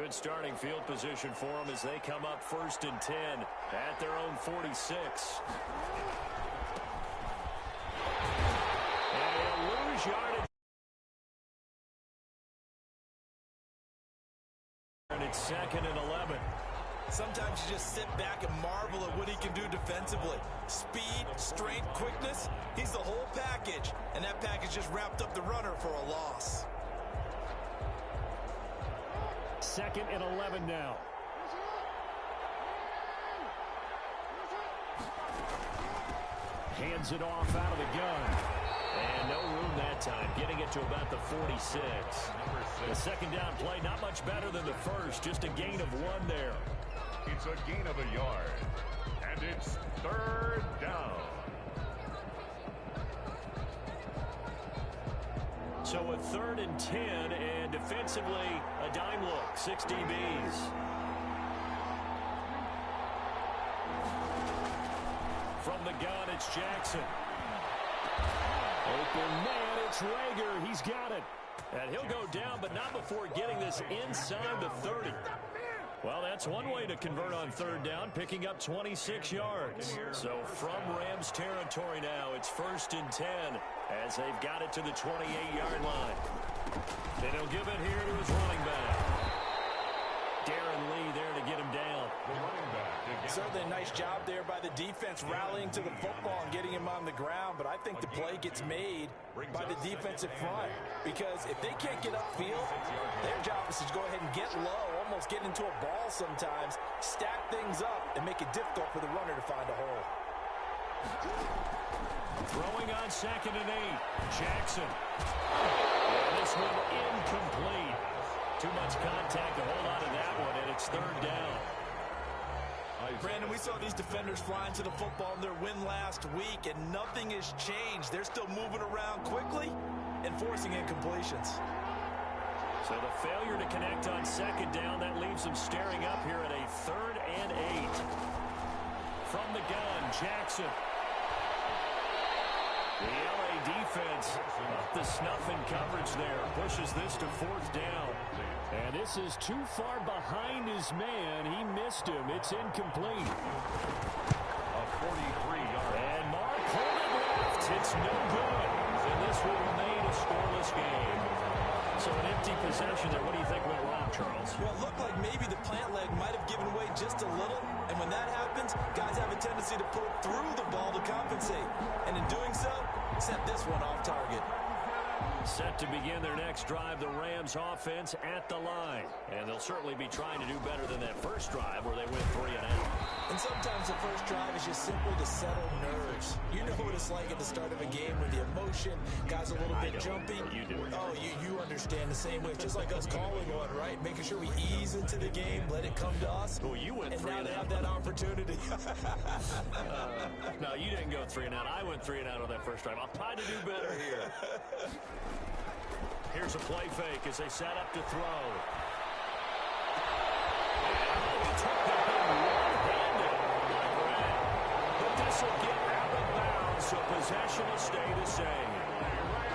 Good starting field position for them as they come up 1st and 10 at their own 46. And he'll lose yardage. And it's 2nd and 11. Sometimes you just sit back and marvel at what he can do defensively. Speed, strength, quickness, he's the whole package. And that package just wrapped up the runner for a loss. 2nd and 11 now. Hands it off out of the gun. And no room that time, getting it to about the 46. The second down play, not much better than the first, just a gain of 1 there. It's a gain of a yard, and it's 3rd down. So a 3rd and 10, and defensively, a dime look, 6 DBs. From the gun, it's Jackson. Open man, it's Rager. He's got it. And he'll go down, but not before getting this inside the 30. Well, that's one way to convert on 3rd down, picking up 26 yards. So from Rams territory now, it's 1st and 10 as they've got it to the 28-yard line. And he'll give it here to his running back. Darren Lee there to get him down. The running back. Certainly a nice job there by the defense rallying to the football and getting him on the ground, but I think the play gets made by the defensive front because if they can't get upfield, their job is to go ahead and get low, almost get into a ball sometimes, stack things up, and make it difficult for the runner to find a hole. Throwing on 2nd and 8. Jackson. And this one incomplete. Too much contact to hold on to that one, and it's 3rd down. Brandon, we saw these defenders flying to the football in their win last week, and nothing has changed. They're still moving around quickly and forcing incompletions. So the failure to connect on 2nd down, that leaves them staring up here at a 3rd and 8. From the gun, Jackson. The LA defense up to snuff in coverage there. Pushes this to 4th down. And this is too far behind his man. He missed him. It's incomplete. A 43-yard. And Mark holding left. It's no good. And this will remain a scoreless game. So an empty possession there. What do you think went wrong, Charles? Well, it looked like maybe the plant leg might have given away just a little. And when that happens, guys have a tendency to pull through the ball to compensate. And in doing so, set this one off target. Set to begin their next drive, the Rams offense at the line. And they'll certainly be trying to do better than that first drive where they went 3 and out. And sometimes the first drive is just simple to settle nerves. You know what it's like at the start of a game with the emotion, guys a little bit jumpy. You do. Oh, you understand the same way. It's just like us calling one, right? Making sure we ease into the game, let it come to us. Well, you went 3 and and now out. they have that opportunity. No, you didn't go 3 and out. I went 3 and out on that first drive. I'll try to do better here. Here's a play fake as they set up to throw. And he took the big one-handed by Grant. But this will get out of bounds, so possession will stay the same.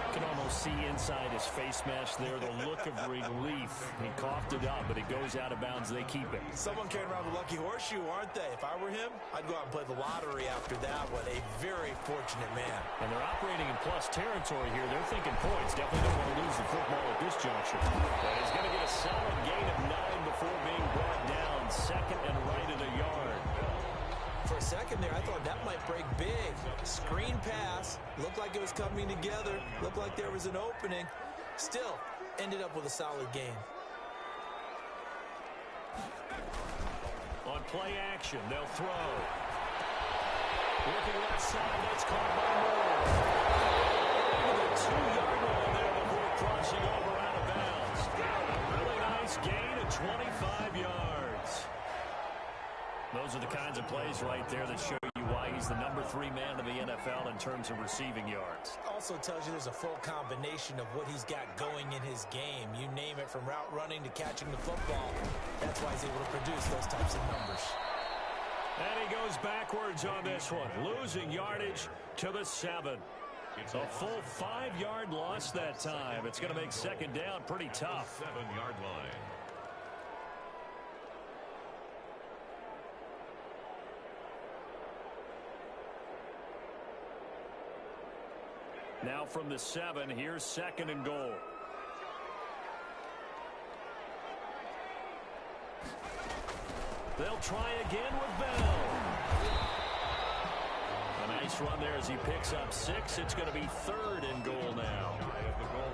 You can almost see inside his face mask there the look of relief. He coughed it up, but it goes out of bounds. They keep it. Someone carrying around the lucky horseshoe, aren't they? If I were him, I'd go out and play the lottery after that one. A very fortunate man. And they're operating in plus territory here. They're thinking points. Definitely don't want to lose the football at this juncture. But he's going to get a solid gain of 9 before being brought down. 2nd and right at a yard. For a second there, I thought that might break big. Screen pass. Looked like it was coming together. Looked like there was an opening. Still, ended up with a solid game. On play action, they'll throw. Looking left side, that's caught by Moore. Over the 2-yard line there before crossing over out of bounds. Really nice gain of 25 yards. Those are the kinds of plays right there that show you why he's the number 3 man in the NFL in terms of receiving yards. Also tells you there's a full combination of what he's got going in his game. You name it, from route running to catching the football. That's why he's able to produce those types of numbers. And he goes backwards on this one, losing yardage to the 7. It's a full 5-yard loss that time. It's going to make 2nd down pretty tough. 7-yard line. Now from the 7, here's 2nd and goal. They'll try again with Bell. A nice run there as he picks up 6. It's going to be 3rd and goal now.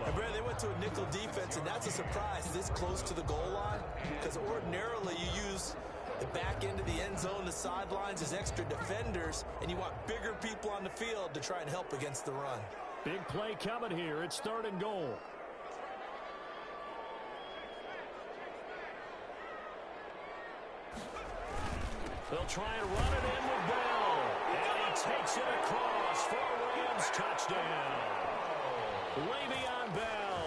And Brad, they went to a nickel defense, and that's a surprise this close to the goal line, because ordinarily you use the back end of the end zone, the sidelines as extra defenders, and you want bigger people on the field to try and help against the run. Big play coming here. It's 3rd and goal. They'll try and run it in with Bell. And he takes it across for a Rams touchdown. Le'Veon Bell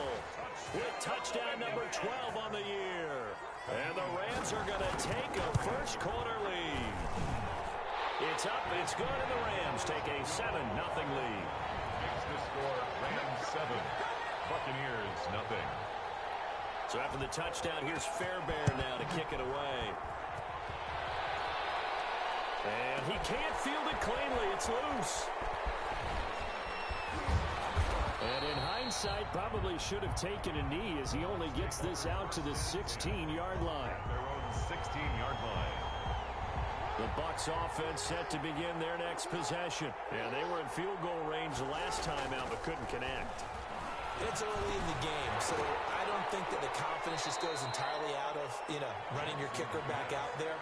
with touchdown number 12 on the year. And the Rams are going to take a first quarter lead. It's up, it's good, and the Rams take a 7-0 lead. Makes the score Rams 7, Buccaneers 0. So after the touchdown, here's Fairbairn now to kick it away. And he can't field it cleanly. It's loose. And in hindsight, probably should have taken a knee as he only gets this out to the 16-yard line. Their own 16-yard line. The Bucs offense set to begin their next possession. And they were in field goal range the last time out but couldn't connect. It's early in the game, so I don't think that the confidence just goes entirely out of, running your kicker back out there.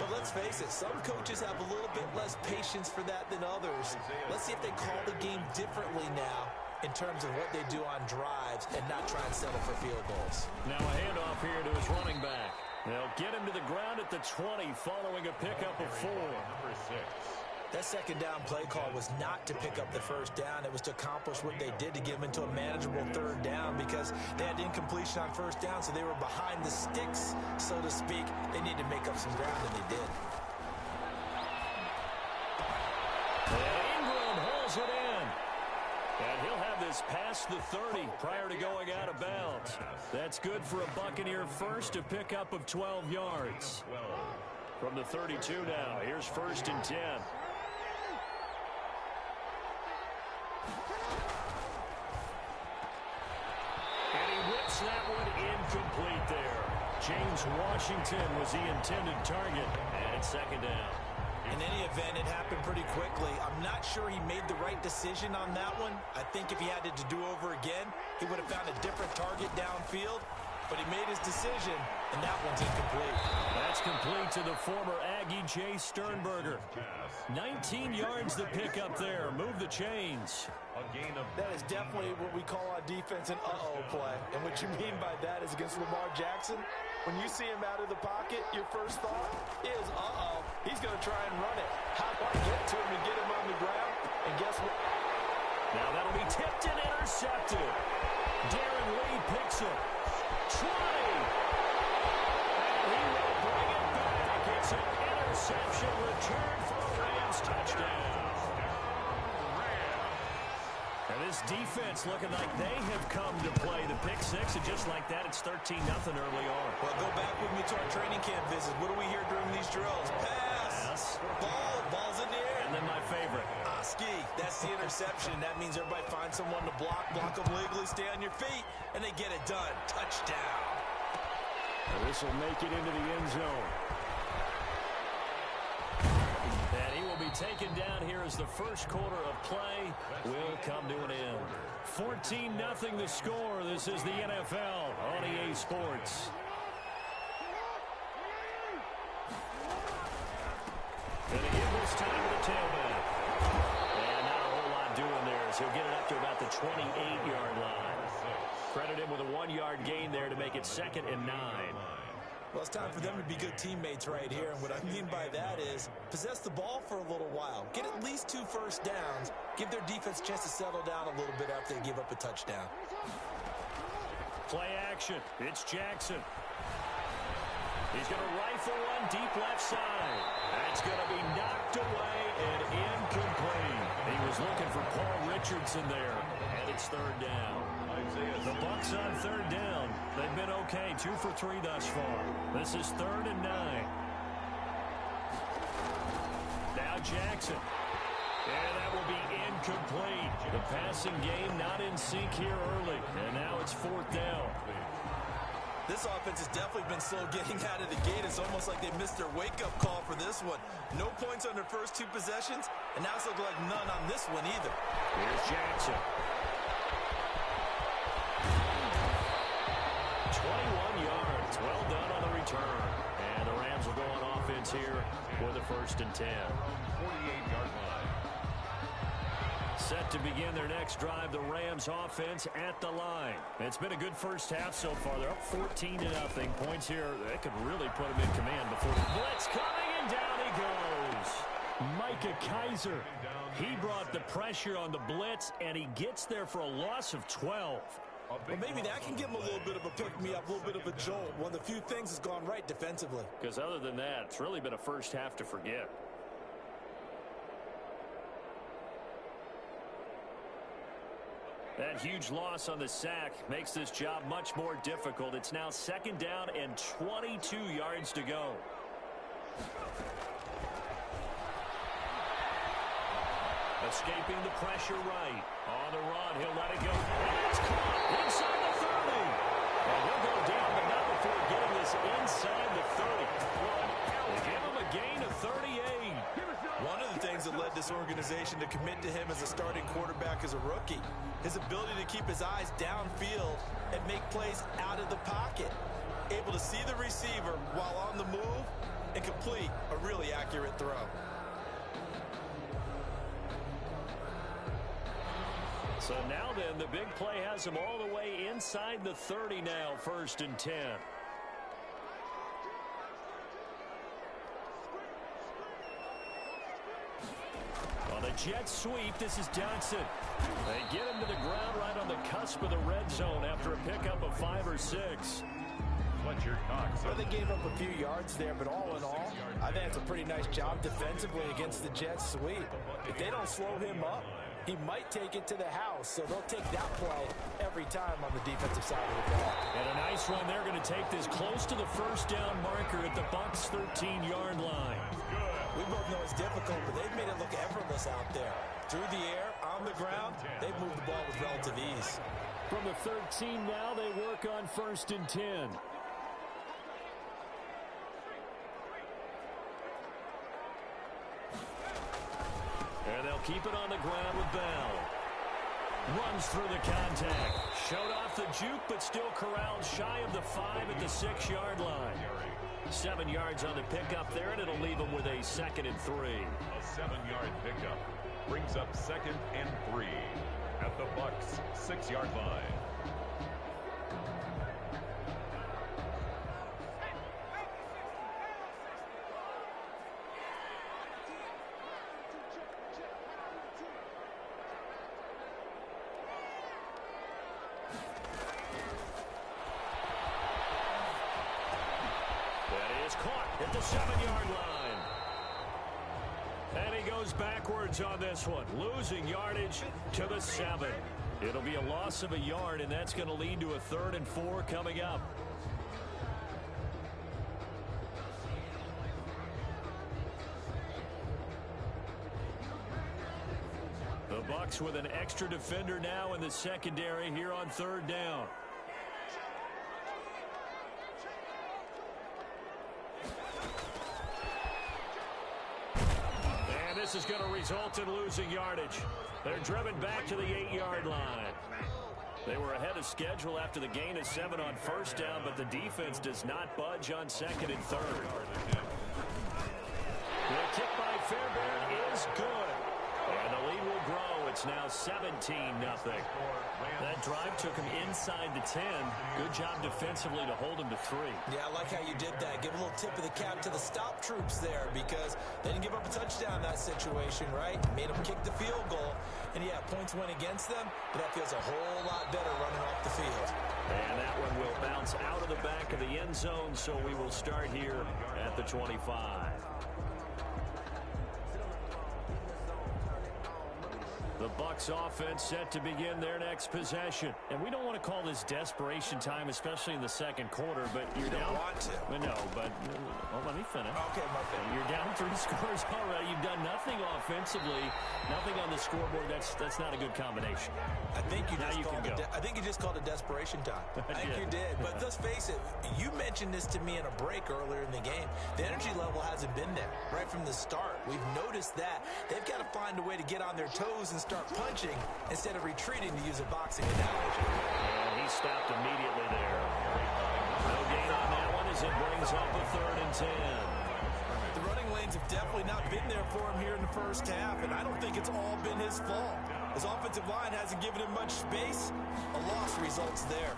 But let's face it, some coaches have a little bit less patience for that than others. Let's see if they call the game differently now in terms of what they do on drives and not try and settle for field goals. Now a handoff here to his running back. They'll get him to the ground at the 20 following a pickup of 4. Number 6. That second down play call was not to pick up the first down. It was to accomplish what they did to get them into a manageable 3rd down because they had incompletion on first down, so they were behind the sticks, so to speak. They needed to make up some ground, and they did. And Ingram holds it in. And he'll have this past the 30 prior to going out of bounds. That's good for a Buccaneer first, to pick up of 12 yards. From the 32 now, here's 1st and 10. And he whips that one incomplete there. James Washington was the intended target. And it's 2nd down. In any event, it happened pretty quickly. I'm not sure he made the right decision on that one. I think if he had to do over again, he would have found a different target downfield. But he made his decision, and that one's incomplete. That's complete to the former Aggie Jay Sternberger. 19 yards to pick up there. Move the chains. That is definitely what we call on defense an uh-oh play. And what you mean by that is against Lamar Jackson, when you see him out of the pocket, your first thought is, uh-oh, he's going to try and run it. How do I get to him and get him on the ground? And guess what? Now that'll be tipped and intercepted. Darren Lee picks it. 20. And he will bring it back. It's an interception return for a Rams touchdown. And this defense looking like they have come to play the pick 6, and just like that, it's 13-0 early on. Well, go back with me to our training camp visit. What do we hear during these drills? Pass. Ball's in the air. And then my favorite. Oski, that's the interception. That means everybody finds someone to block them legally, stay on your feet, and they get it done. Touchdown. And this will make it into the end zone. And he will be taken down here as the first quarter of play will come to an end. 14-0 the score. This is the NFL on EA Sports. And they give this time to the tailback. And not a whole lot doing there as he'll get it up to about the 28-yard line. Credit him with a 1-yard gain there to make it 2nd and 9. Well, it's time for them to be good teammates right here. And what I mean by that is possess the ball for a little while. Get at least 2 first downs. Give their defense a chance to settle down a little bit after they give up a touchdown. Play action. It's Jackson. He's going to rifle one deep left side. That's going to be knocked away and incomplete. He was looking for Paul Richardson there. And it's 3rd down. The Bucs on 3rd down. They've been okay. 2 for 3 thus far. This is 3rd and 9. Now Jackson. And that will be incomplete. The passing game not in sync here early. And now it's 4th down. This offense has definitely been slow getting out of the gate. It's almost like they missed their wake-up call for this one. No points on their first 2 possessions, and now it's looking like none on this one either. Here's Jackson. 21 yards. Well done on the return. And the Rams will go on offense here for the 1st and 10. 48-yard line. Set to begin their next drive, the Rams offense at the line. It's been a good first half so far. They're up 14-0. Points here, they could really put them in command before the blitz coming, and down he goes. Micah Kiser. He brought the pressure on the blitz, and he gets there for a loss of 12. Well, maybe that can give him a little bit of a pick-me-up, a little bit of a jolt. One of the few things that's gone right defensively. Because other than that, it's really been a first half to forget. That huge loss on the sack makes this job much more difficult. It's now 2nd down and 22 yards to go. Escaping the pressure right. On the run, he'll let it go. And it's caught inside the 30. And he'll go down, but not before getting this inside the 30. They give him a gain of 38. One of the things that led this organization to commit to him as a starting quarterback as a rookie, his ability to keep his eyes downfield and make plays out of the pocket. Able to see the receiver while on the move and complete a really accurate throw. So now then, the big play has him all the way inside the 30 now, 1st and 10. On the jet sweep, this is Johnson. They get him to the ground right on the cusp of the red zone after a pickup of 5 or 6. Fletcher Cox. Well, they gave up a few yards there, but all in all, I think it's a pretty nice job defensively against the jet sweep. If they don't slow him up, he might take it to the house, so they'll take that play every time on the defensive side of the ball. And a nice run. They're going to take this close to the 1st down marker at the Bucs' 13-yard line. We both know it's difficult, but they've made it look effortless out there. Through the air, on the ground, they've moved the ball with relative ease. From the 13 now, they work on 1st and 10. And they'll keep it on the ground with Bell. Runs through the contact. Showed off the juke, but still corralled shy of the 5 at the 6-yard line. 7 yards on the pickup there, and it'll leave them with a 2nd and 3. A 7-yard pickup brings up 2nd and 3 at the Bucs' 6-yard line. Caught at the 7-yard line. And he goes backwards on this one, losing yardage to the 7. It'll be a loss of a yard, and that's going to lead to a 3rd and 4 coming up. The Bucs with an extra defender now in the secondary here on 3rd down. This is going to result in losing yardage. They're driven back to the 8-yard line. They were ahead of schedule after the gain of 7 on 1st down, but the defense does not budge on 2nd and 3rd. The kick by Fairbairn is good. And the lead will grow. It's now 17-0. That drive took him inside the 10. Good job defensively to hold him to 3. Yeah, I like how you did that. Give a little tip of the cap to the stop troops there because they didn't give up a touchdown in that situation, right? Made them kick the field goal. And, yeah, points went against them, but that feels a whole lot better running off the field. And that one will bounce out of the back of the end zone, so we will start here at the 25. The Bucs offense set to begin their next possession. And we don't want to call this desperation time, especially in the second quarter, but you're down. You don't want to. No, but let me finish. Okay, my bad. You're down 3 scores already. You've done nothing offensively, nothing on the scoreboard. That's not a good combination. I think you now just you called can go. I think you just called it desperation time. I think you did. But let's face it, you mentioned this to me in a break earlier in the game. The energy level hasn't been there right from the start. We've noticed that. They've got to find a way to get on their toes and start punching instead of retreating, to use a boxing analogy. And he stopped immediately there. No gain on that one as it brings up a 3rd and 10. The running lanes have definitely not been there for him here in the first half, and I don't think it's all been his fault. His offensive line hasn't given him much space. A loss results there.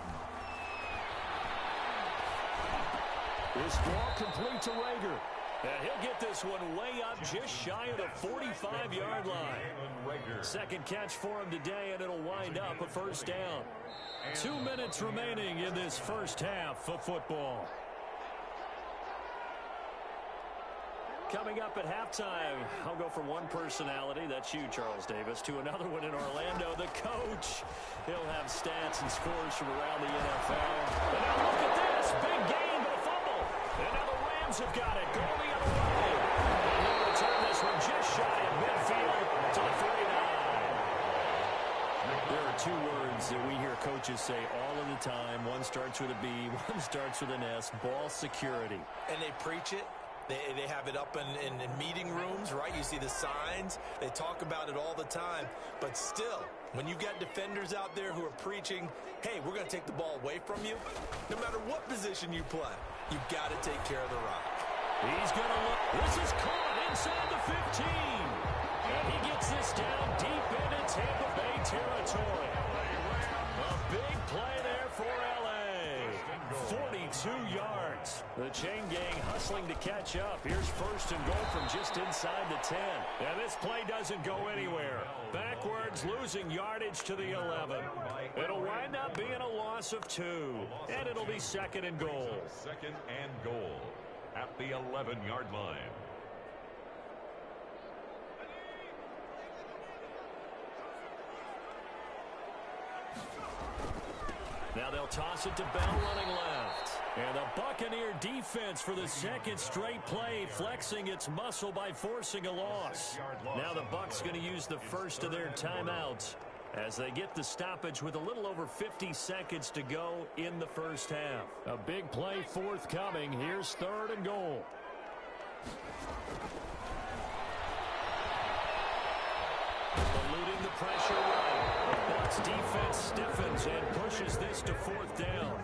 This ball complete to Rager. And he'll get this one way up just shy of the 45-yard line. Second catch for him today, and it'll wind up a 1st down. 2 minutes remaining in this first half of football. Coming up at halftime, I'll go from one personality, that's you, Charles Davis, to another one in Orlando, the coach. He'll have stats and scores from around the NFL. And now look at this, big gain, but a fumble. And now the Rams have got it, going the other way. And he'll return this one just shy of midfield to the 49. There are 2 words that we hear coaches say all of the time. One starts with a B, one starts with an S, ball security. And they preach it. They have it up in meeting rooms, right? You see the signs. They talk about it all the time. But still, when you've got defenders out there who are preaching, hey, we're going to take the ball away from you, no matter what position you play, you've got to take care of the rock. He's going to look. This is caught inside the 15. And he gets this down deep into Tampa Bay territory. A big play there for L.A. 42 yards. The chain gang hustling to catch up. Here's 1st and goal from just inside the 10. And this play doesn't go anywhere. Backwards, losing yardage to the 11. It'll wind up being a loss of 2. And it'll be 2nd and goal. 2nd and goal at the 11-yard line. Now they'll toss it to Bell running left. And the Buccaneer defense for the 2nd straight play, flexing its muscle by forcing a loss. Now the Bucs going to use the first of their timeouts as they get the stoppage with a little over 50 seconds to go in the first half. A big play forthcoming. Here's 3rd and goal. Eluding the pressure right. The Bucs defense stiffens and pushes this to 4th down.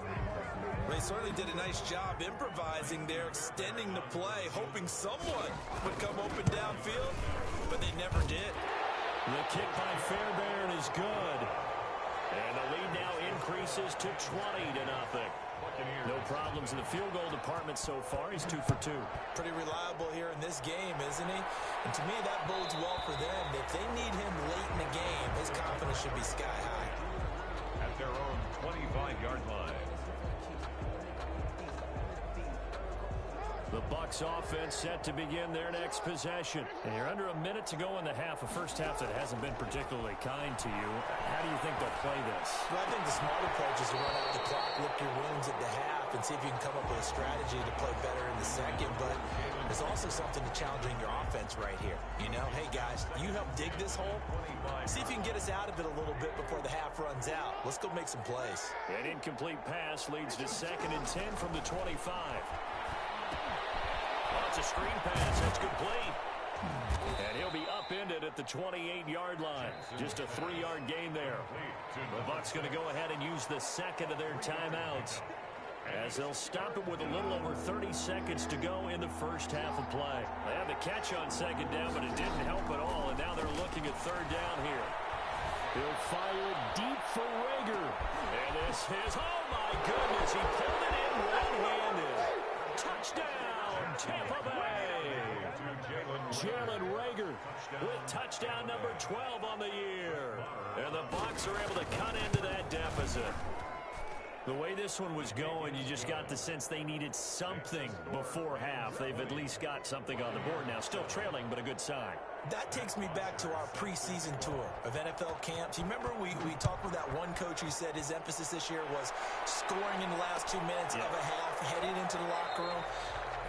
They certainly did a nice job improvising there, extending the play, hoping someone would come open downfield, but they never did. The kick by Fairbairn is good. And the lead now increases to 20-0. No problems in the field goal department so far. He's 2 for 2. Pretty reliable here in this game, isn't he? And to me, that bodes well for them. If they need him late in the game, his confidence should be sky high. At their own 25-yard line. The Bucs offense set to begin their next possession. And you're under a minute to go in the half, a first half that hasn't been particularly kind to you. How do you think they'll play this? Well, I think the smart approach is to run out the clock, lick your wounds at the half, and see if you can come up with a strategy to play better in the second. But there's also something to challenging your offense right here. You know, hey, guys, you help dig this hole. See if you can get us out of it a little bit before the half runs out. Let's go make some plays. An incomplete pass leads to 2nd and 10 from the 25. It's a screen pass. That's complete. And he'll be upended at the 28-yard line. Just a 3-yard gain there. The Bucs going to go ahead and use the 2nd of their timeouts as they'll stop it with a little over 30 seconds to go in the first half of play. They had the catch on 2nd down, but it didn't help at all, and now they're looking at 3rd down here. He'll fire it deep for Rager. And this is, oh my goodness, he pulled it in one-handed. Touchdown, Tampa Bay. Jalen Rager with touchdown number 12 on the year. And the Bucs are able to cut into that deficit. The way this one was going, you just got the sense they needed something before half. They've at least got something on the board now. Still trailing, but a good sign. That takes me back to our preseason tour of NFL camps. You remember we talked with that one coach who said his emphasis this year was scoring in the last 2 minutes of a half, heading into the locker room.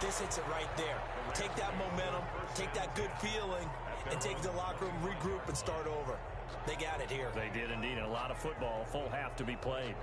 This hits it right there. Take that momentum, take that good feeling, and take the locker room, regroup, and start over. They got it here. They did indeed. A lot of football, full half to be played.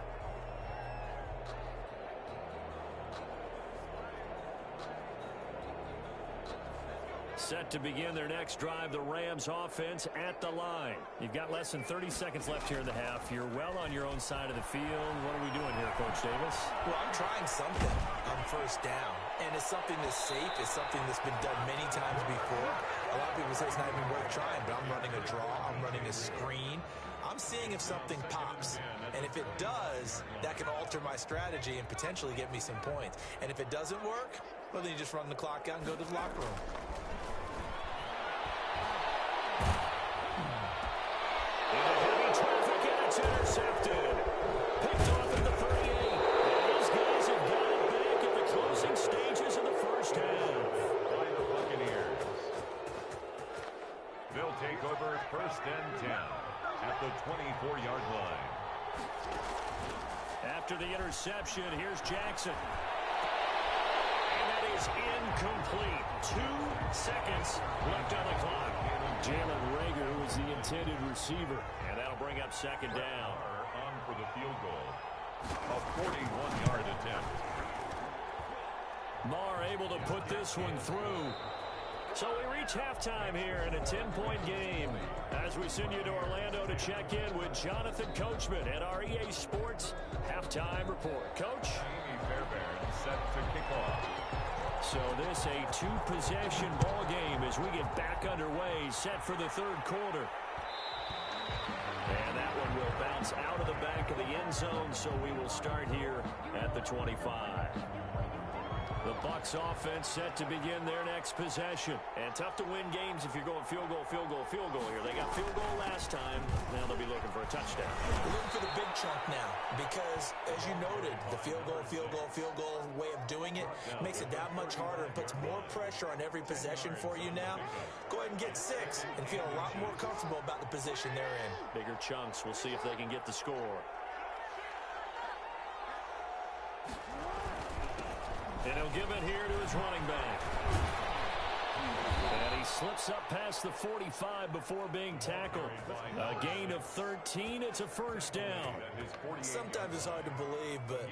Set to begin their next drive, the Rams offense at the line. You've got less than 30 seconds left here in the half. You're well on your own side of the field. What are we doing here, Coach Davis? Well, I'm trying something on first down, and it's something that's safe. It's something that's been done many times before. A lot of people say it's not even worth trying, but I'm running a draw. I'm running a screen. I'm seeing if something pops. And if it does, that can alter my strategy and potentially get me some points. And if it doesn't work, well, then you just run the clock out and go to the locker room. Intercepted. Picked off at the 38. And these guys have got it back at the closing stages of the first half. By the Buccaneers. They'll take over 1st and 10 at the 24-yard line. After the interception, here's Jackson. And that is incomplete. 2 seconds left on the clock. Jalen Reagor was the intended receiver. And that'll bring up 2nd down. On for the field goal. A 41-yard attempt. Marr able to put this one through. So we reach halftime here in a 10-point game. As we send you to Orlando to check in with Jonathan Coachman at our EA Sports Halftime Report. Coach? Amy Fairbairn set to kick off. So this a 2-possession ball game as we get back underway, set for the 3rd quarter. And that one will bounce out of the back of the end zone, so we will start here at the 25. The Bucs offense set to begin their next possession. And tough to win games if you're going field goal, field goal, field goal here. They got field goal last time. Now they'll be looking for a touchdown. We're looking for the big chunk now because, as you noted, the field goal way of doing it makes it that much harder and puts more pressure on every possession for you now. Go ahead and get 6 and feel a lot more comfortable about the position they're in. Bigger chunks. We'll see if they can get the score. And he'll give it here to his running back. And he slips up past the 45 before being tackled. A gain of 13. It's a 1st down. Sometimes it's hard to believe, but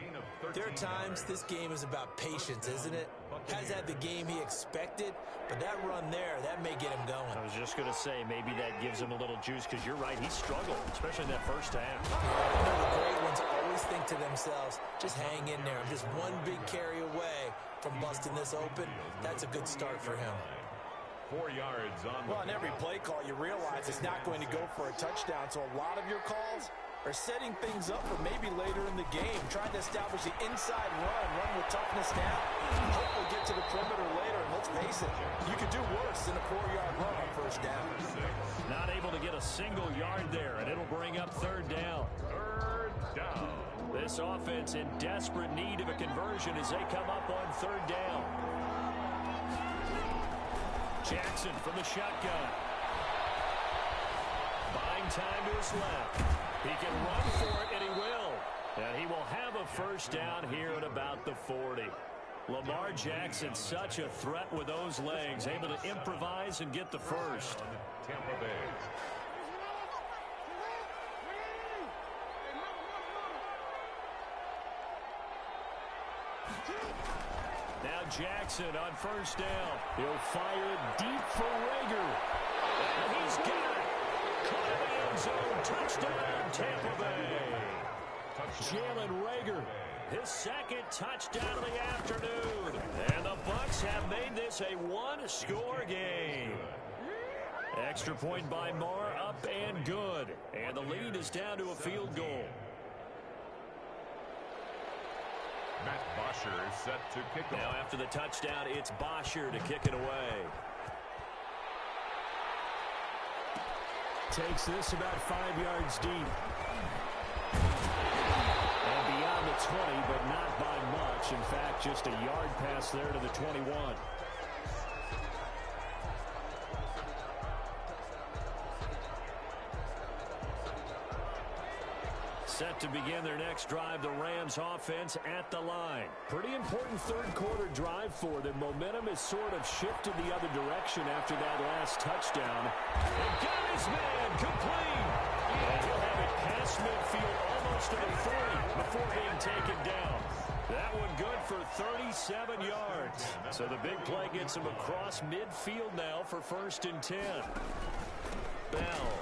there are times this game is about patience, isn't it? Has had the game he expected, but that run there, that may get him going. I was just going to say, maybe that gives him a little juice, because you're right, he struggled, especially in that first half. You know, the great ones always think to themselves, just hang in there. I'm just one big carry away from busting this open. That's a good start for him. 4 yards on. Well, on every play call, you realize it's not going to go for a touchdown, so a lot of your calls are setting things up for maybe later in the game, trying to establish the inside run with toughness now, hopefully get to the perimeter later, and let's face it, you could do worse than a 4-yard run on 1st down. Not able to get a single yard there, and it'll bring up 3rd down. 3rd down. This offense in desperate need of a conversion as they come up on 3rd down. Jackson from the shotgun. Buying time to his left. He can run for it, and he will. And he will have a 1st down here at about the 40. Lamar Jackson, such a threat with those legs, able to improvise and get the 1st. Tampa Bay. Now Jackson on 1st down. He'll fire deep for Reagor. And he's got it. Caught in the end zone. Touchdown, Tampa Bay. Jalen Reagor, his 2nd touchdown of the afternoon. And the Bucs have made this a 1-score game. Extra point by Marr, up and good. And the lead is down to a field goal. Matt Bosher is set to kick off. Now after the touchdown, it's Bosher to kick it away. Takes this about 5 yards deep. And beyond the 20, but not by much. In fact, just a yard pass there to the 21. set to begin their next drive. The Rams offense at the line. Pretty important third quarter drive for them. Momentum has sort of shifted the other direction after that last touchdown. And got his man complete. And he'll have it past midfield almost to the 40 before being taken down. That one good for 37 yards. So the big play gets him across midfield now for 1st and 10. Bell.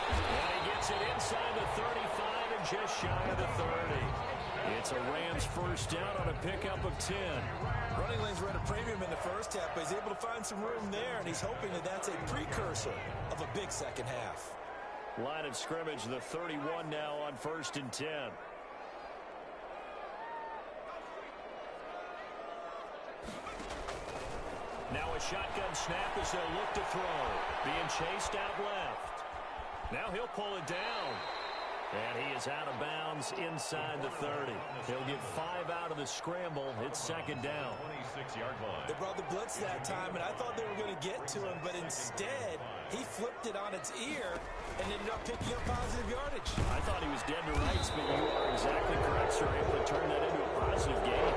And he gets it inside the 35 and just shy of the 30. It's a Rams first down on a pickup of 10. Running lanes were at a premium in the first half, but he's able to find some room there, and he's hoping that that's a precursor of a big second half. Line of scrimmage, the 31 now on 1st and 10. Now a shotgun snap as they'll look to throw. Being chased out left. Now he'll pull it down. And he is out of bounds inside the 30. He'll get 5 out of the scramble. It's 2nd down. 26-yard line. They brought the blitz that time, and I thought they were going to get to him, but instead, he flipped it on its ear and ended up picking up positive yardage. I thought he was dead to rights, but you are exactly correct, sir. Able to turn that into a positive gain.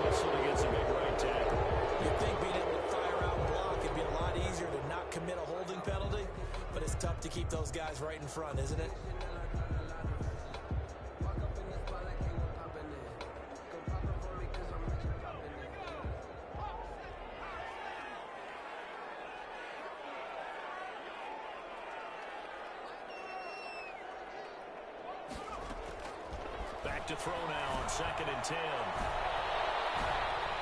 Whistle against a big right tackle. You'd think being able to fire out and block would be a lot easier to not commit a holding penalty, but it's tough to keep those guys right in front, isn't it? Back to throw now on 2nd and 10.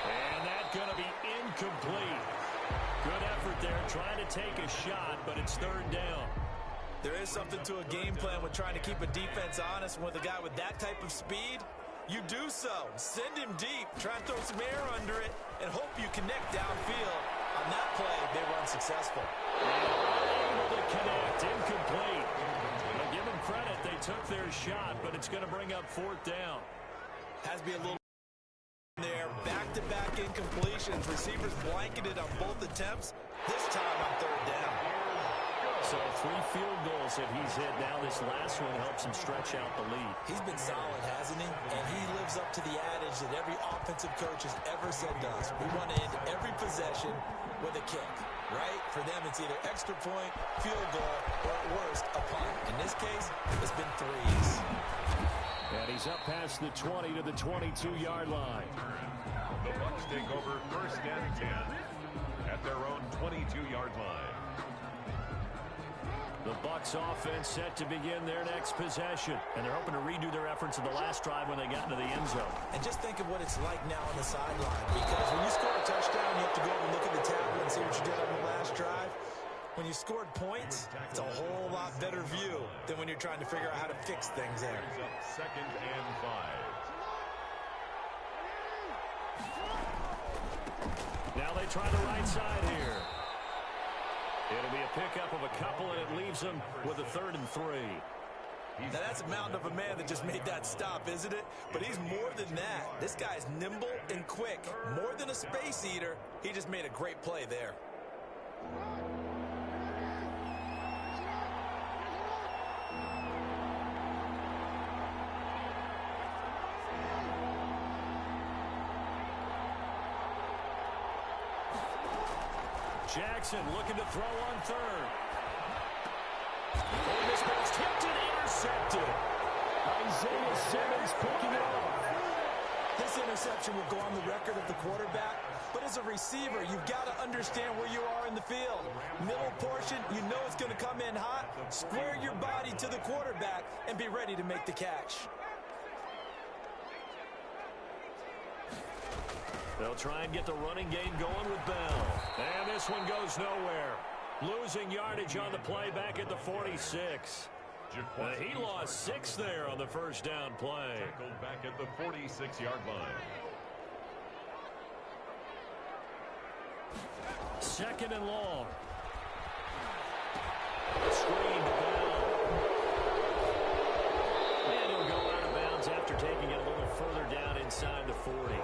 And that's going to be incomplete. Good effort there trying to take a shot, but it's 3rd down. There is something to a game plan with trying to keep a defense honest. With a guy with that type of speed, you do so. Send him deep, try and throw some air under it, and hope you connect downfield. On that play, they were unsuccessful. Able to connect, incomplete. But give them credit, they took their shot, but it's going to bring up 4th down. Has to be a little there. Back-to-back incompletions. Receivers blanketed on both attempts. This time on 3rd down. So 3 field goals that he's hit. Now this last one helps him stretch out the lead. He's been solid, hasn't he? And he lives up to the adage that every offensive coach has ever said to us. We want to end every possession with a kick, right? For them, it's either extra point, field goal, or at worst, a punt. In this case, it's been 3s. And he's up past the 20 to the 22-yard line. The Bucs take over 1st and 10 at their own 22-yard line. The Bucs offense set to begin their next possession. And they're hoping to redo their efforts in the last drive when they got into the end zone. And just think of what it's like now on the sideline. Because when you score a touchdown, you have to go over and look at the tablet and see what you did on the last drive. When you scored points, it's a whole lot better view than when you're trying to figure out how to fix things there. 2nd and 5. Now they try the right side here. It'll be a pickup of a couple, and it leaves them with a 3rd and 3. Now that's a mountain of a man that just made that stop, isn't it? But he's more than that. This guy's nimble and quick. More than a space eater. He just made a great play there. Jackson looking to throw on 3rd. And this ball's tipped and intercepted. Isaiah Simmons picking it off. This interception will go on the record of the quarterback, but as a receiver, you've got to understand where you are in the field. Middle portion, you know it's going to come in hot. Square your body to the quarterback and be ready to make the catch. They'll try and get the running game going with Bell. And this one goes nowhere. Losing yardage on the play back at the 46. He lost 6 there on the first down play. Tackled back at the 46-yard line. 2nd and long. Screen to Bell. And he'll go out of bounds after taking it a little further down inside the 40.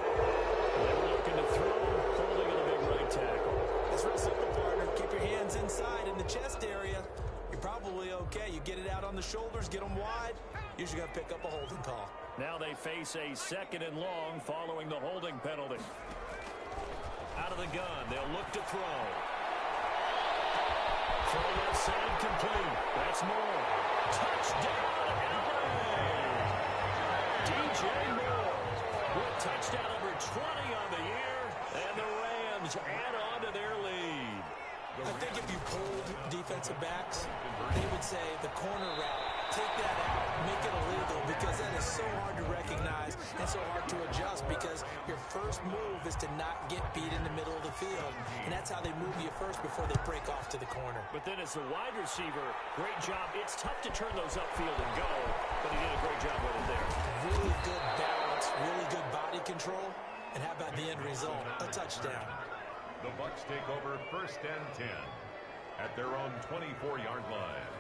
They were looking to throw, holding on a big right tackle. It's real simple, partner. Keep your hands inside in the chest area. You're probably okay. You get it out on the the shoulders, get them wide, usually going to pick up a holding call. Now they face a 2nd and long following the holding penalty. Out of the gun, they'll look to throw. Throw left side complete. That's Moore. Touchdown, LA! DJ Moore with touchdown number 20 on the year, and the Rams add on to their lead. I think if you pulled defensive backs, they would say the corner route, take that out, make it illegal, because that is so hard to recognize and so hard to adjust, because your first move is to not get beat in the middle of the field, and that's how they move you first before they break off to the corner. But then as the wide receiver, great job. It's tough to turn those upfield and go, but he did a great job with it there. Really good balance, really good body control, and how about the end result? A touchdown. The Bucs take over 1st and 10 at their own 24-yard line.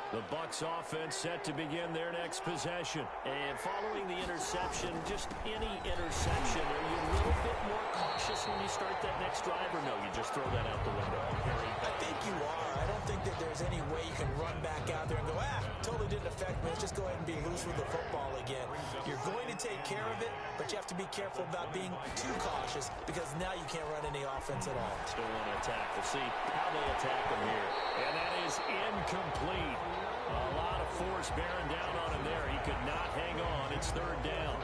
The Bucs offense set to begin their next possession. And following the interception, just any interception, are you a little bit more cautious when you start that next drive, or no, you just throw that out the window? I think you are. I don't think that there's any way you can run back out there and go, totally didn't affect me. Let's just go ahead and be loose with the football again. You're going to take care of it, but you have to be careful about being too cautious, because now you can't run any offense at all. Still want to attack. We'll see how they attack them here. And that is incomplete. A lot of force bearing down on him there. He could not hang on. It's 3rd down.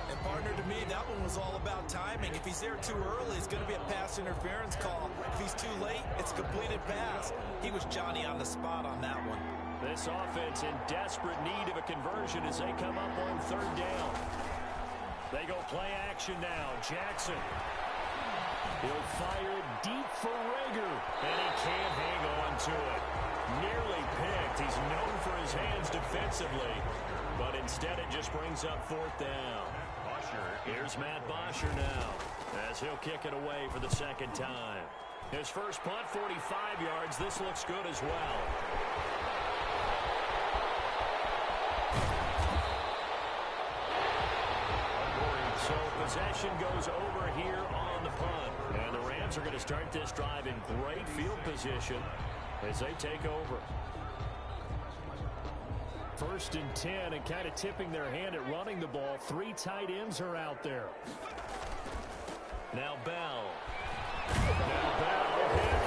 And partner, to me, that one was all about timing. If he's there too early, it's going to be a pass interference call. If he's too late, it's a completed pass. He was Johnny on the spot on that one. This offense in desperate need of a conversion as they come up on 3rd down. They go play action now. Jackson. He'll fire it deep for Rager, and he can't hang on to it. Nearly picked. He's known for his hands defensively, but instead it just brings up 4th down. Here's Matt Bosher now, as he'll kick it away for the 2nd time. His first punt, 45 yards. This looks good as well. So possession goes over here on the punt. And the Rams are going to start this drive in great field position as they take over. 1st and 10, and kind of tipping their hand at running the ball. 3 tight ends are out there. Now Bell. And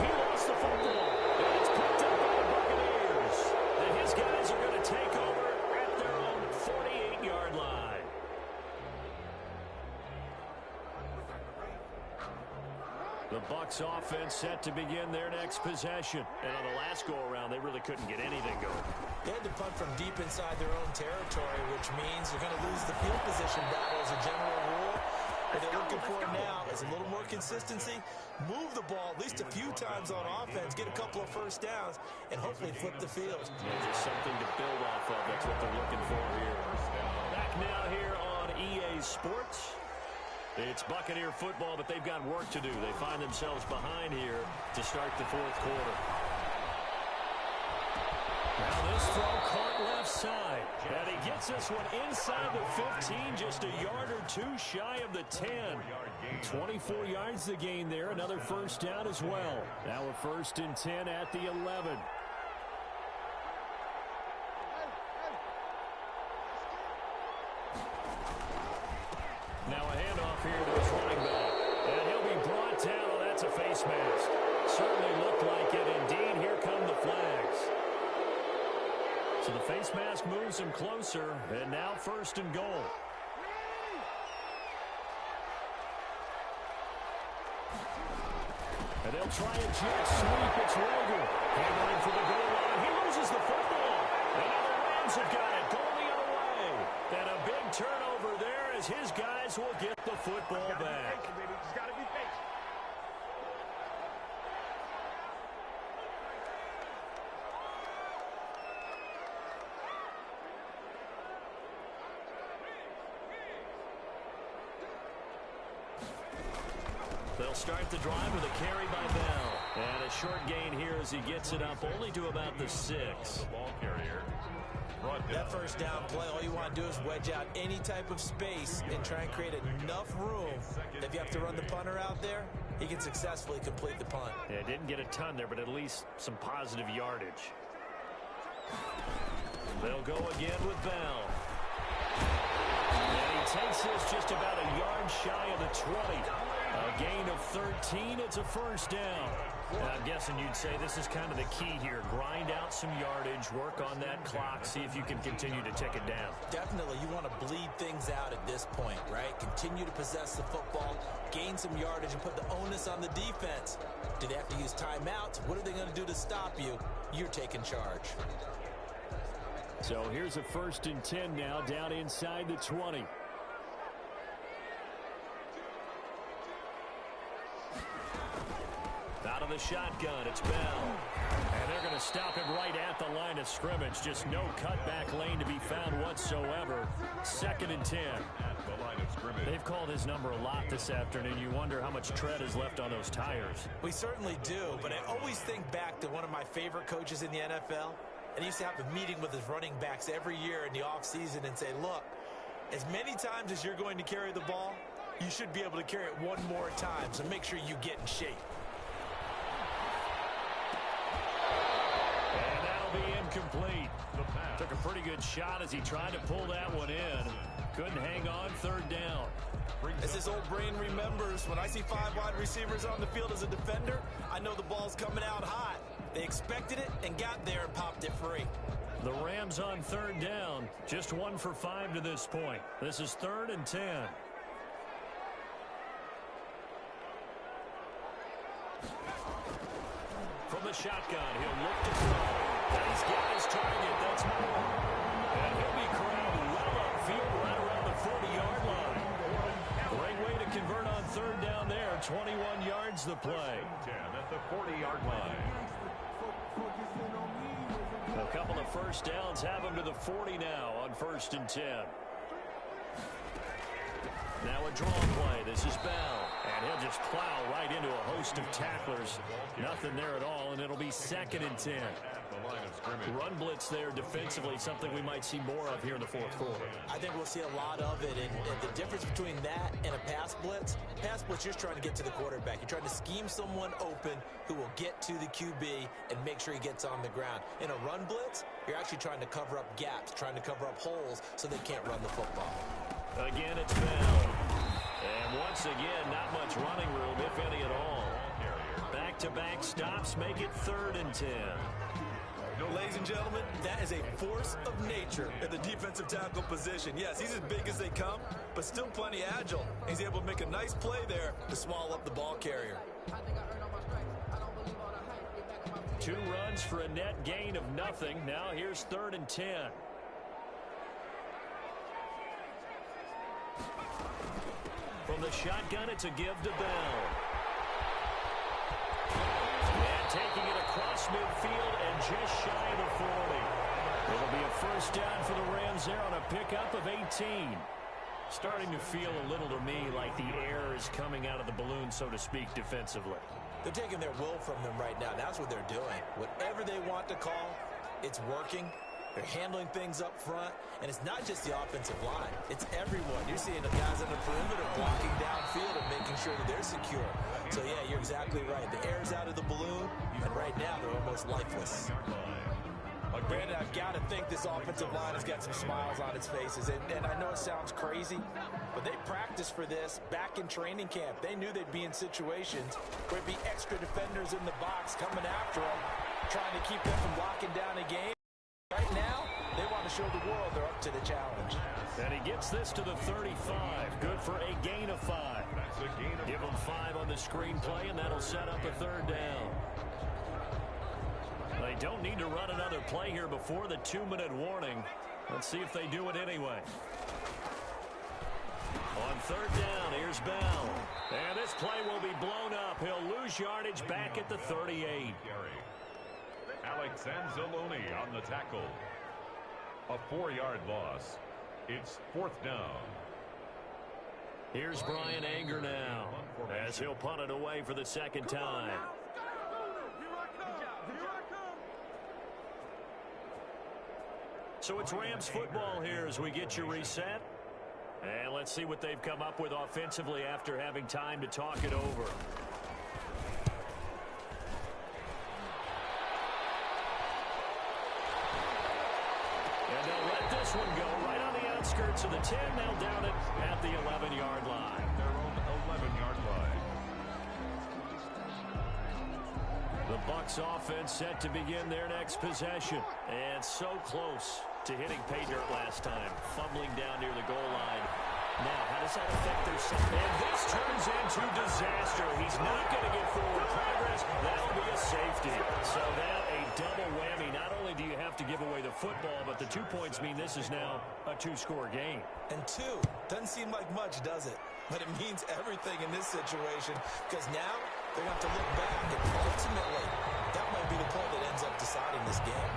he lost the football. And it's picked up by the Buccaneers. And his guys are going to take over at their own 48-yard line. The Bucs offense set to begin their next possession. And on the last go-around, they really couldn't get anything going. They had to punt from deep inside their own territory, which means they're going to lose the field position battle as a general rule. What they're looking for now is a little more consistency, move the ball at least a few times on offense, get a couple of first downs, and hopefully flip the field. Yeah, just something to build off of. That's what they're looking for here. Back now here on EA Sports. It's Buccaneer football, but they've got work to do. They find themselves behind here to start the 4th quarter. Now this throw caught left side. And he gets this one inside the 15, just a yard or 2 shy of the 10. 24 yards the gain there. Another first down as well. Now a 1st and 10 at the 11. Now a handoff here to his running back. And he'll be brought down. Oh, that's a face mask. Certainly looked like it. Indeed, here come the flags. So the face mask moves him closer. And now 1st and goal. And they'll try a jet sweep. It's Rager. Hammering for the goal line. He loses the football. And now the Rams have got it. Going the other way. And a big turnover there as his guys will get the football back. They'll start the drive with a carry by Bell. And a short gain here as he gets it up only to about the 6. Ball carrier. That first down play, all you want to do is wedge out any type of space and try and create enough room that if you have to run the punter out there, he he can successfully complete the punt. Yeah, didn't get a ton there, but at least some positive yardage. They'll go again with Bell. And he takes this just about a yard shy of the 20. A gain of 13. It's a first down. I'm guessing you'd say this is kind of the key here. Grind out some yardage, work on that clock, see if you can continue to tick it down. Definitely, you want to bleed things out at this point, right? Continue to possess the football, gain some yardage, and put the onus on the defense. Do they have to use timeouts? What are they going to do to stop you? You're taking charge. So here's a 1st and 10 now, down inside the 20. Out of the shotgun, it's Bell. And they're going to stop him right at the line of scrimmage. Just no cutback lane to be found whatsoever. 2nd and 10. The line of scrimmage. They've called his number a lot this afternoon. You wonder how much tread is left on those tires. We certainly do, but I always think back to one of my favorite coaches in the NFL. And he used to have a meeting with his running backs every year in the offseason and say, look, as many times as you're going to carry the ball, you should be able to carry it one more time, so make sure you get in shape. And that'll be incomplete. Took a pretty good shot as he tried to pull that one in. Couldn't hang on, 3rd down. As this old brain remembers, when I see 5 wide receivers on the field as a defender, I know the ball's coming out hot. They expected it and got there and popped it free. The Rams on 3rd down, just 1 for 5 to this point. This is 3rd and 10. From the shotgun, he'll look to throw. And he's got his target. That's more. And he'll be corralled well upfield right around the 40-yard line. Great way to convert on 3rd down there. 21 yards the play. 10 at the 40-yard line. A couple of first downs have him to the 40 now on 1st and 10. Now a draw play. This is Bell. And he'll just plow right into a host of tacklers. Nothing there at all, and it'll be 2nd and 10. Run blitz there defensively, something we might see more of here in the 4th quarter. I think we'll see a lot of it, and the difference between that and a pass blitz, you're just trying to get to the quarterback. You're trying to scheme someone open who will get to the QB and make sure he gets on the ground. In a run blitz, you're actually trying to cover up gaps, trying to cover up holes so they can't run the football. Again, it's Bell. And once again, not much running room, if any at all. Back-to-back stops make it 3rd and 10. Ladies and gentlemen, that is a force of nature at the defensive tackle position. Yes, he's as big as they come, but still plenty agile. He's able to make a nice play there to swallow up the ball carrier. 2 runs for a net gain of nothing. Now here's 3rd and 10. From the shotgun, it's a give to Bell. And taking it across midfield and just shy of the 40. It'll be a first down for the Rams there on a pickup of 18. Starting to feel a little to me like the air is coming out of the balloon, so to speak, defensively. They're taking their will from them right now. That's what they're doing. Whatever they want to call, it's working. They're handling things up front, and it's not just the offensive line. It's everyone. You're seeing the guys on the perimeter blocking downfield and making sure that they're secure. So, yeah, you're exactly right. The air's out of the balloon, and right now they're almost lifeless. Brandon, I've got to think this offensive line has got some smiles on its faces, and I know it sounds crazy, but they practiced for this back in training camp. They knew they'd be in situations where it'd be extra defenders in the box coming after them, trying to keep them from locking down a game. Right now, they want to show the world they're up to the challenge. And he gets this to the 35. Good for a gain of 5. Give him 5 on the screenplay, and that'll set up a 3rd down. They don't need to run another play here before the 2-minute warning. Let's see if they do it anyway. On 3rd down, here's Bell. And this play will be blown up. He'll lose yardage back at the 38. Alex Anzalone on the tackle. A 4-yard loss. It's 4th down. Here's Brian Anger now as he'll punt it away for the 2nd time. So it's Rams football here as we get you reset. And let's see what they've come up with offensively after having time to talk it over. outskirts of the 10. They'll down it at the 11-yard line. Their own 11-yard line. The Bucs offense set to begin their next possession. And so close to hitting pay dirt last time. Fumbling down near the goal line. Now, how does that affect their second? And this turns into disaster. He's not going to get forward progress. That'll be a safety. So now a double whammy. Not only do you have to give away the football, but the 2 points mean this is now a 2-score game. And 2 doesn't seem like much, does it? But it means everything in this situation, because now they're going to have to look back, and ultimately, that might be the play that ends up deciding this game.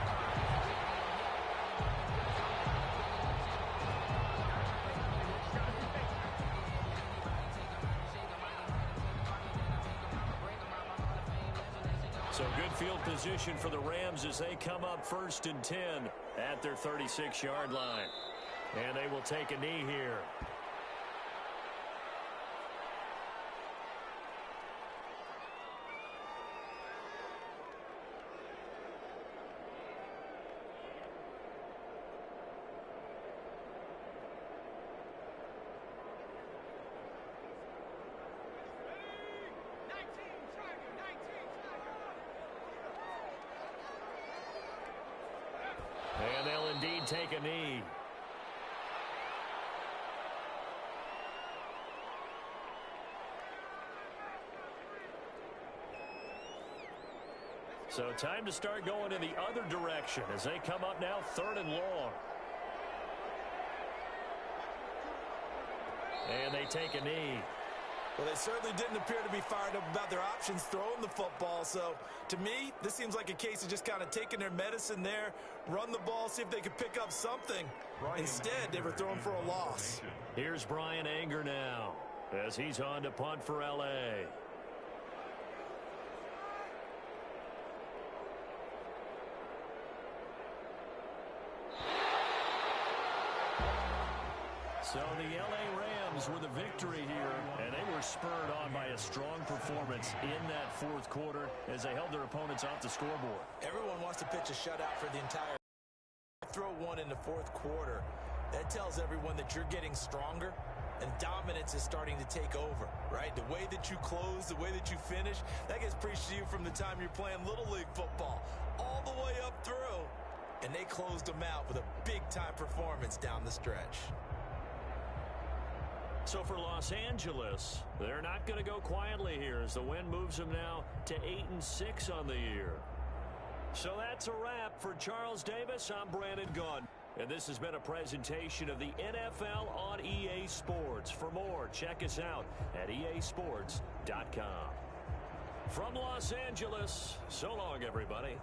So good field position for the Rams as they come up 1st and 10 at their 36-yard line. And they will take a knee here. And they'll indeed take a knee. So time to start going in the other direction as they come up now 3rd and long. And they take a knee. Well, they certainly didn't appear to be fired up about their options throwing the football. So, to me, this seems like a case of just kind of taking their medicine there, run the ball, see if they could pick up something. Instead, they were throwing for a loss. Here's Brian Anger now as he's on to punt for L.A. So the L.A. Rams were the victory here, and they were spurred on by a strong performance in that 4th quarter as they held their opponents off the scoreboard. Everyone wants to pitch a shutout for the entire throw one in the 4th quarter. That tells everyone that you're getting stronger and dominance is starting to take over, right? The way that you close, the way that you finish, that gets preached to you from the time you're playing Little League football all the way up through. And they closed them out with a big-time performance down the stretch. So for Los Angeles, they're not going to go quietly here as the win moves them now to 8-6 on the year. So that's a wrap for Charles Davis. I'm Brandon Gunn. And this has been a presentation of the NFL on EA Sports. For more, check us out at easports.com. From Los Angeles, so long, everybody.